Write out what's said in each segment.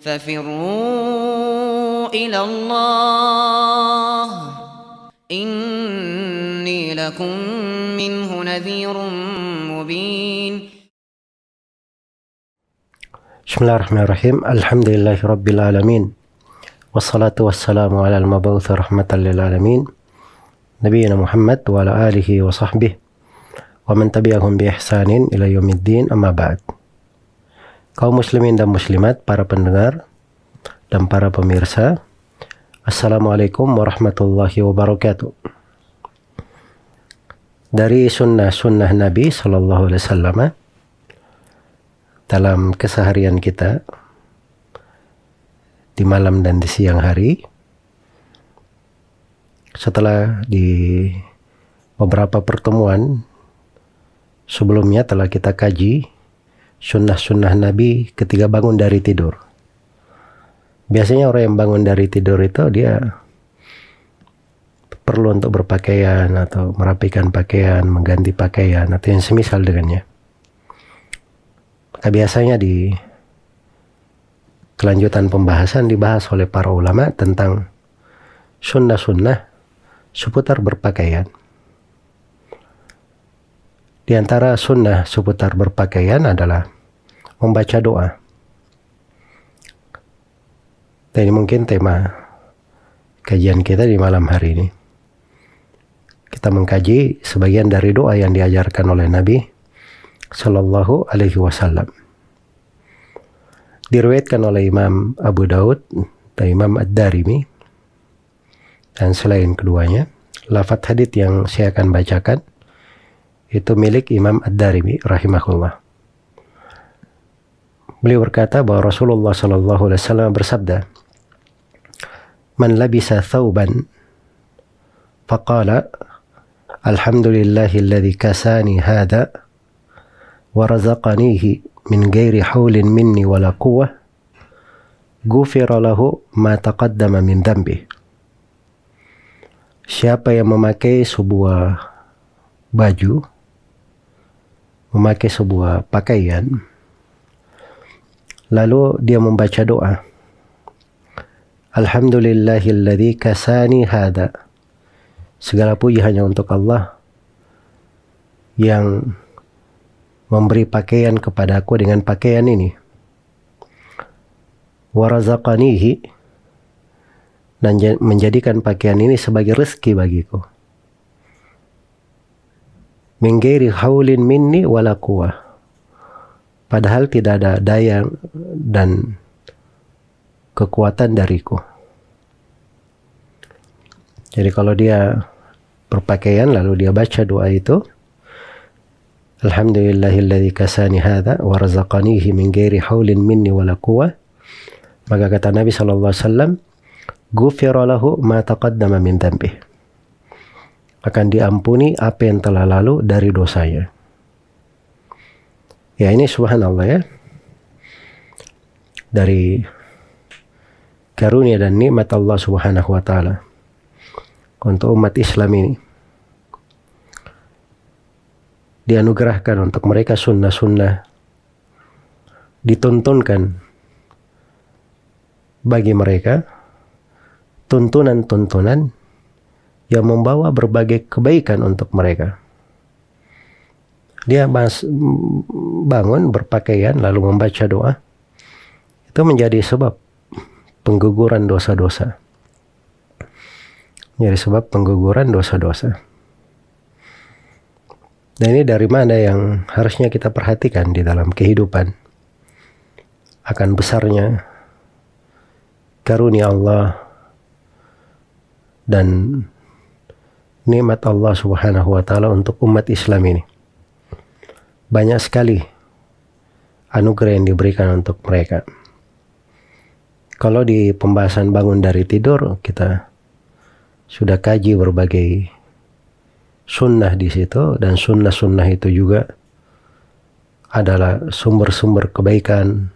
ففروا إلى الله إني لكم منه نذير مبين. Bismillahirrahmanirrahim. Alhamdulillahirabbil alamin. Wassalatu wassalamu ala al-mab'uts rahmatan lil alamin. Nabiyina Muhammad wa ala alihi wa sahbihi wa man tabi'ahum bi ihsanin ila yaumiddin, amma ba'd. Kaum muslimin dan muslimat, para pendengar dan para pemirsa, Assalamualaikum warahmatullahi wabarakatuh. Dari sunnah Nabi sallallahu alaihi wasallam dalam keseharian kita di malam dan di siang hari, setelah di beberapa pertemuan sebelumnya telah kita kaji sunnah Nabi ketika bangun dari tidur. Biasanya orang yang bangun dari tidur itu dia perlu untuk berpakaian atau merapikan pakaian, mengganti pakaian atau yang semisal dengannya. Maka biasanya di kelanjutan pembahasan dibahas oleh para ulama tentang sunnah seputar berpakaian. Di antara sunnah seputar berpakaian adalah membaca doa. Dan ini mungkin tema kajian kita di malam hari ini. Kita mengkaji sebagian dari doa yang diajarkan oleh Nabi Sallallahu Alaihi Wasallam. Diriwayatkan oleh Imam Abu Daud dan Imam Ad-Darimi, dan selain keduanya, lafaz hadits yang saya akan bacakan itu milik Imam Ad-Darimi rahimahullah. Beliau berkata bahwa Rasulullah Sallallahu Alaihi Wasallam bersabda, "Man labisa thawban faqala alhamdulillahilladzi kasani hadha wa razaqanihi min ghairi haulin minni wala quwwah ghufira lahu ma taqaddama min dhanbi." Siapa yang memakai sebuah baju, memakai sebuah pakaian, lalu dia membaca doa, alhamdulillahilladzi kasani hadha, segala puji hanya untuk Allah yang memberi pakaian kepadaku dengan pakaian ini, warazaqanihi, dan menjadikan pakaian ini sebagai rezeki bagiku, min ghairi haulin minni wala quwwah, padahal tidak ada daya dan kekuatan dariku. Jadi kalau dia berpakaian lalu dia baca doa itu, alhamdulillahilladzi kasani hadza wa razaqanihi min ghairi haulin minni wala quwwah, maka kata Nabi sallallahu alaihi wasallam, ghufira lahu ma taqaddama min dhanbi, akan diampuni apa yang telah lalu dari dosanya. Ya, ini subhanallah ya, dari karunia dan nikmat Allah Subhanahu wa taala untuk umat Islam ini. Dianugerahkan untuk mereka sunnah dituntunkan bagi mereka tuntunan-tuntunan yang membawa berbagai kebaikan untuk mereka. Dia bangun berpakaian lalu membaca doa, itu menjadi sebab pengguguran dosa-dosa. Jadi sebab pengguguran dosa-dosa. Dan ini dari mana yang harusnya kita perhatikan di dalam kehidupan, akan besarnya karunia Allah dan nikmat Allah Subhanahu wa taala untuk umat Islam ini. Banyak sekali anugerah yang diberikan untuk mereka. Kalau di pembahasan bangun dari tidur, kita sudah kaji berbagai sunnah di situ, dan sunnah itu juga adalah sumber-sumber kebaikan,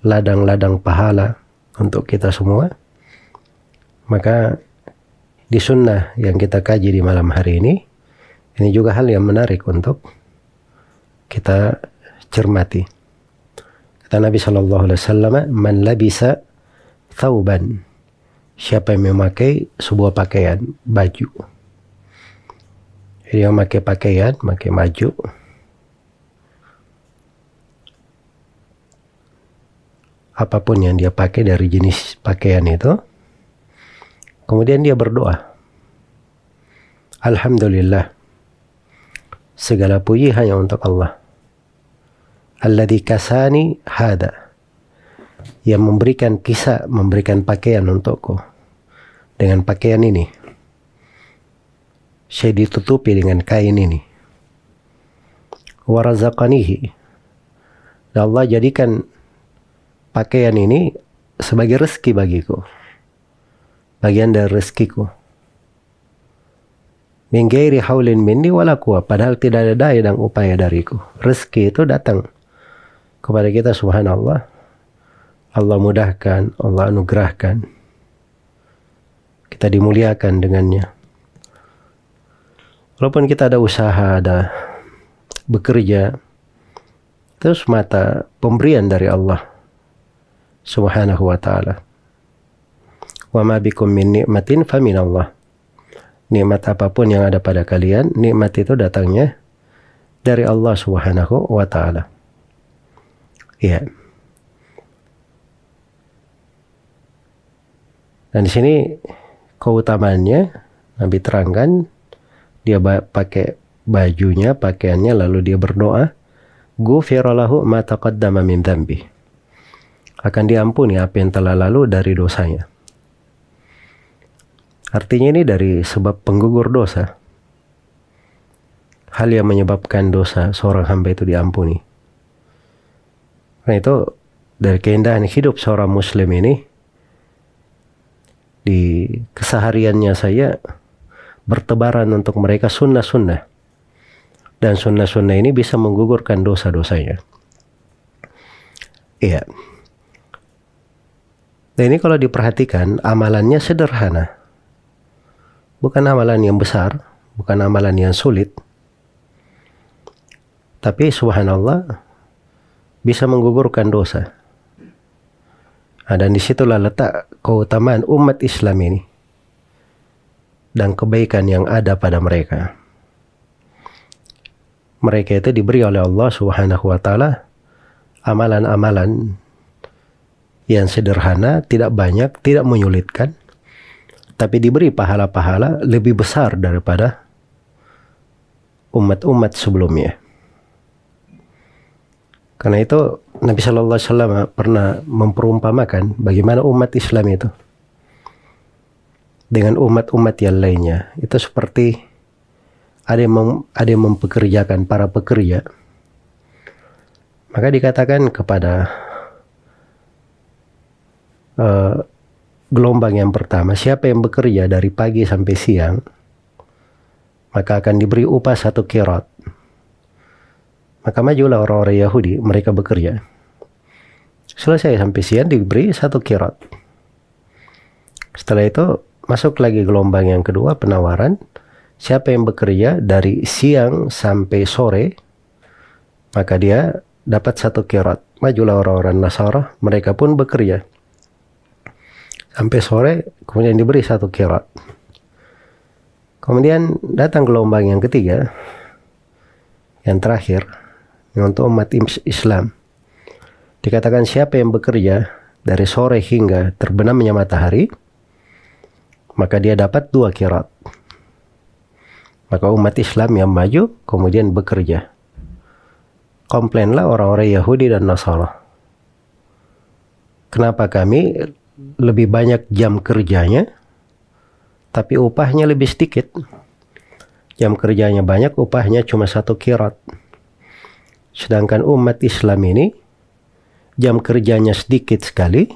ladang-ladang pahala untuk kita semua. Maka di sunnah yang kita kaji di malam hari ini juga hal yang menarik untuk kita cermati. Kata Nabi SAW, man labisa thawban, siapa yang memakai sebuah pakaian, baju. Jadi yang memakai pakaian, memakai baju, apapun yang dia pakai dari jenis pakaian itu, kemudian dia berdoa, Alhamdulillah, segala puji hanya untuk Allah. Alladzi kasani hada, yang memberikan kisah, memberikan pakaian untukku. Dengan pakaian ini, saya ditutupi dengan kain ini. Wa razaqanihi, dan Allah jadikan pakaian ini sebagai rezeki bagiku, bagian dari rezekiku. Min ghairi haulin minni wala quwwah, padahal tidak ada daya dan upaya dariku. Rezeki itu datang kepada kita, subhanallah. Allah mudahkan, Allah anugerahkan, kita dimuliakan dengannya. Walaupun kita ada usaha, ada bekerja, itu semata pemberian dari Allah subhanahu wa ta'ala. Wa ma bikum min ni'matin fa min Allah. Nikmat apapun yang ada pada kalian, nikmat itu datangnya dari Allah subhanahu wa ta'ala. Iya. Dan di sini keutamaannya Nabi terangkan, dia pakai bajunya, pakaiannya, lalu dia berdoa, ghufira lahu ma taqaddama min dzambi, akan diampuni apa yang telah lalu dari dosanya. Artinya ini dari sebab penggugur dosa, hal yang menyebabkan dosa seorang hamba itu diampuni. Nah itu dari keindahan hidup seorang muslim ini, di kesehariannya saya bertebaran untuk mereka sunnah-sunnah, dan sunnah-sunnah ini bisa menggugurkan dosa-dosanya. Iya. Dan ini kalau diperhatikan, amalannya sederhana, bukan amalan yang besar, bukan amalan yang sulit, tapi subhanallah bisa menggugurkan dosa. Nah, dan disitulah letak keutamaan umat Islam ini dan kebaikan yang ada pada mereka. Mereka itu diberi oleh Allah subhanahu wa ta'ala amalan-amalan yang sederhana, tidak banyak, tidak menyulitkan, tapi diberi pahala-pahala lebih besar daripada umat-umat sebelumnya. Karena itu Nabi Shallallahu Alaihi Wasallam pernah memperumpamakan bagaimana umat Islam itu dengan umat-umat yang lainnya. Itu seperti ada yang mempekerjakan para pekerja. Maka dikatakan kepada gelombang yang pertama, siapa yang bekerja dari pagi sampai siang, maka akan diberi upah 1 qirat. Maka majulah orang-orang Yahudi, mereka bekerja. Selesai sampai siang diberi 1 qirat. Setelah itu masuk lagi gelombang yang kedua, penawaran. Siapa yang bekerja dari siang sampai sore, maka dia dapat 1 qirat. Majulah orang-orang Nasara, mereka pun bekerja sampai sore, kemudian diberi 1 qirat. Kemudian datang gelombang yang ketiga, yang terakhir, untuk umat Islam. Dikatakan siapa yang bekerja dari sore hingga terbenamnya matahari, maka dia dapat 2 qirat. Maka umat Islam yang maju kemudian bekerja. Komplainlah orang-orang Yahudi dan Nasara. Kenapa kami lebih banyak jam kerjanya, tapi upahnya lebih sedikit? Jam kerjanya banyak, upahnya cuma 1 qirat. Sedangkan umat Islam ini jam kerjanya sedikit sekali,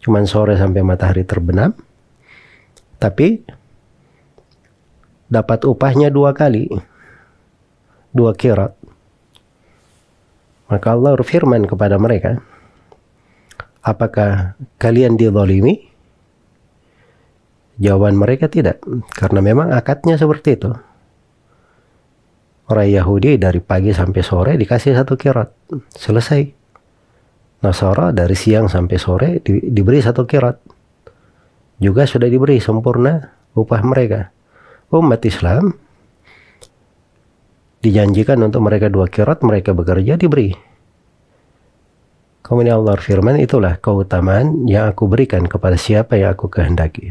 cuma sore sampai matahari terbenam, tapi dapat upahnya 2 kali, 2 qirat. Maka Allah berfirman kepada mereka, apakah kalian dizalimi? Jawaban mereka tidak, karena memang akadnya seperti itu. Orang Yahudi dari pagi sampai sore dikasih 1 qirat, selesai. Nasara dari siang sampai sore diberi 1 qirat. Juga sudah diberi sempurna upah mereka. Umat Islam dijanjikan untuk mereka 2 qirat, mereka bekerja diberi. Kemudian Allah firman, itulah keutamaan yang aku berikan kepada siapa yang aku kehendaki.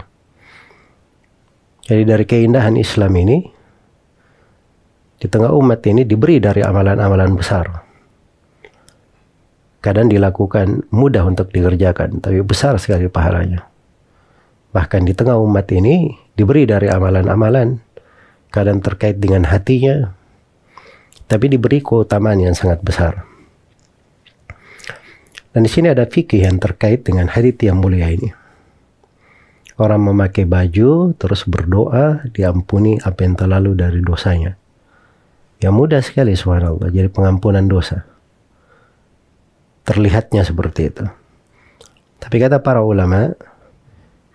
Jadi dari keindahan Islam ini, di tengah umat ini diberi dari amalan-amalan besar. Kadang dilakukan mudah untuk dikerjakan, tapi besar sekali pahalanya. Bahkan di tengah umat ini diberi dari amalan-amalan, kadang terkait dengan hatinya, tapi diberi keutamaan yang sangat besar. Dan di sini ada fikih yang terkait dengan hadits yang mulia ini. Orang memakai baju terus berdoa diampuni apa yang terlalu dari dosanya. Ya mudah sekali subhanallah, jadi pengampunan dosa. Terlihatnya seperti itu. Tapi kata para ulama,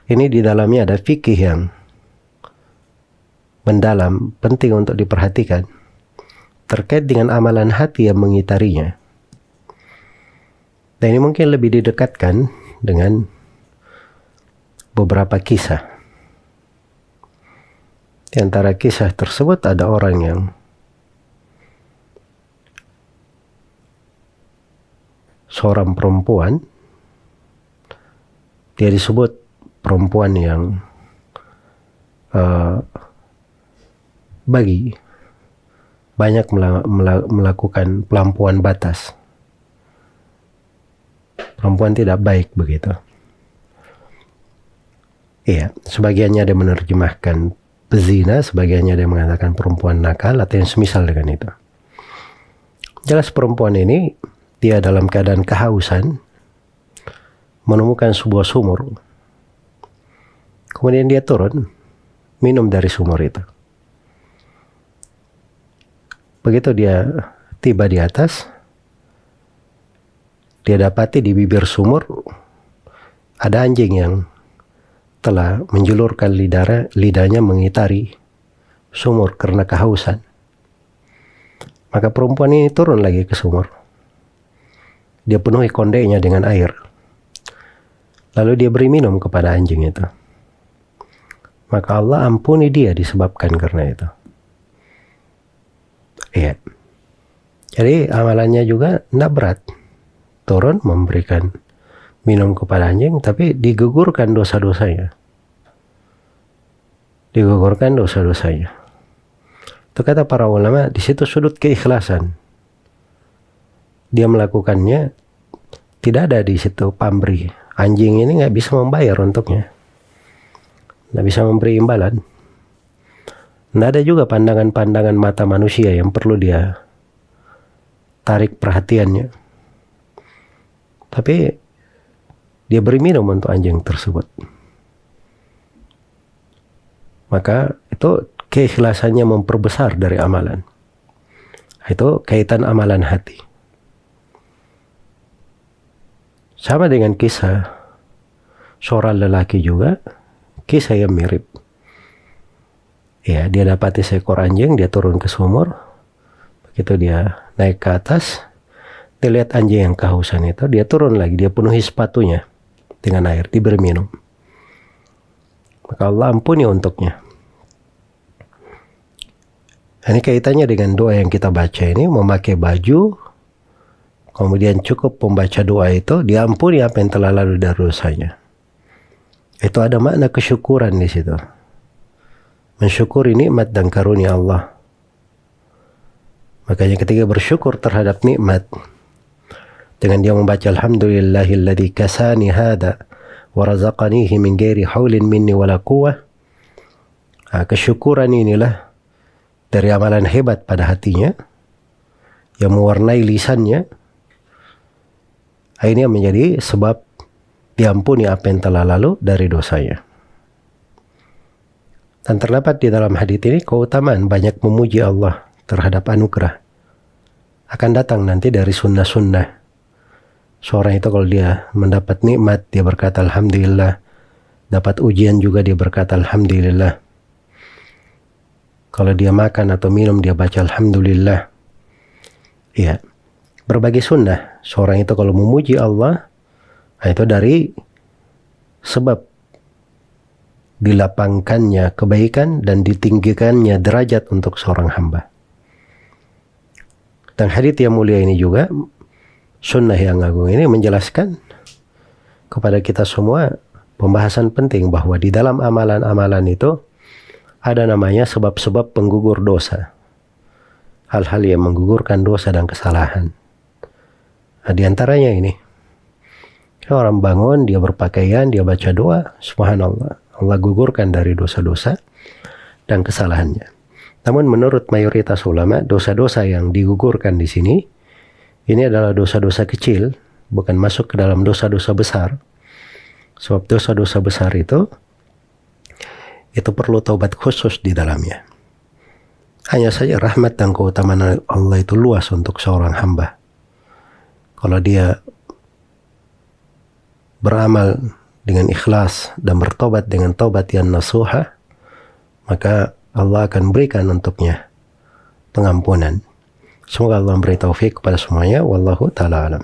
ini di dalamnya ada fikih yang mendalam, penting untuk diperhatikan, terkait dengan amalan hati yang mengitarinya. Dan ini mungkin lebih didekatkan dengan beberapa kisah. Di antara kisah tersebut ada orang yang seorang perempuan, dia disebut perempuan yang banyak melakukan pelampauan batas. Perempuan tidak baik begitu. Iya, sebagiannya ada menerjemahkan pezina, sebagiannya ada mengatakan perempuan nakal atau yang semisal dengan itu. Jelas perempuan ini, dia dalam keadaan kehausan, menemukan sebuah sumur. Kemudian dia turun, minum dari sumur itu. Begitu dia tiba di atas, dia dapati di bibir sumur ada anjing yang telah menjulurkan lidahnya mengitari sumur karena kehausan. Maka perempuan ini turun lagi ke sumur. Dia penuhi kondeknya dengan air. Lalu dia beri minum kepada anjing itu. Maka Allah ampuni dia disebabkan karena itu. Iya. Jadi amalannya juga tidak berat. Turun memberikan minum kepada anjing, tapi digugurkan dosa-dosanya. Digugurkan dosa-dosanya. Itu kata para ulama, di situ sudut keikhlasan. Dia melakukannya, tidak ada di situ pamrih. Anjing ini nggak bisa membayar untuknya, nggak bisa memberi imbalan. Nggak ada juga pandangan-pandangan mata manusia yang perlu dia tarik perhatiannya. Tapi dia beri minum untuk anjing tersebut. Maka itu keikhlasannya memperbesar dari amalan. Itu kaitan amalan hati. Sama dengan kisah seorang lelaki juga, kisah yang mirip. Ya, dia dapati seekor anjing, dia turun ke sumur. Begitu dia naik ke atas, dia lihat anjing yang kehausan itu, dia turun lagi, dia penuhi sepatunya dengan air, diberi minum. Maka Allah ampuni untuknya. Ini kaitannya dengan doa yang kita baca ini, memakai baju, kemudian cukup membaca doa itu, diampuni apa yang telah lalu dari dosanya. Itu ada makna kesyukuran di situ. Mensyukuri nikmat dan karunia Allah. Makanya ketika bersyukur terhadap nikmat, dengan dia membaca alhamdulillahilladzi kasani hada wa razaqanihi min ghairi haulin minni wala quwwah. Kesyukuran inilah dari amalan hebat pada hatinya yang mewarnai lisannya. Ini yang menjadi sebab diampuni apa yang telah lalu dari dosanya. Dan terdapat di dalam hadits ini keutamaan banyak memuji Allah terhadap anugerah. Akan datang nanti dari sunnah-sunnah. Seorang itu kalau dia mendapat nikmat, dia berkata alhamdulillah. Dapat ujian juga dia berkata alhamdulillah. Kalau dia makan atau minum, dia baca alhamdulillah. Iya. berbagai sunnah. Seorang itu kalau memuji Allah, nah itu dari sebab dilapangkannya kebaikan dan ditinggikannya derajat untuk seorang hamba. Dan hadits yang mulia ini juga, sunnah yang agung ini menjelaskan kepada kita semua pembahasan penting bahwa di dalam amalan-amalan itu ada namanya sebab-sebab penggugur dosa. Hal-hal yang menggugurkan dosa dan kesalahan. Nah, di antaranya ini. Orang bangun, dia berpakaian, dia baca doa, subhanallah. Allah gugurkan dari dosa-dosa dan kesalahannya. Namun menurut mayoritas ulama, dosa-dosa yang digugurkan di sini, ini adalah dosa-dosa kecil, bukan masuk ke dalam dosa-dosa besar. Sebab dosa-dosa besar itu perlu taubat khusus di dalamnya. Hanya saja rahmat dan keutamaan Allah itu luas untuk seorang hamba. Kalau dia beramal dengan ikhlas dan bertobat dengan taubat yang nasuha, maka Allah akan berikan untuknya pengampunan. Semoga Allah memberi taufik kepada semuanya. Wallahu ta'ala alam.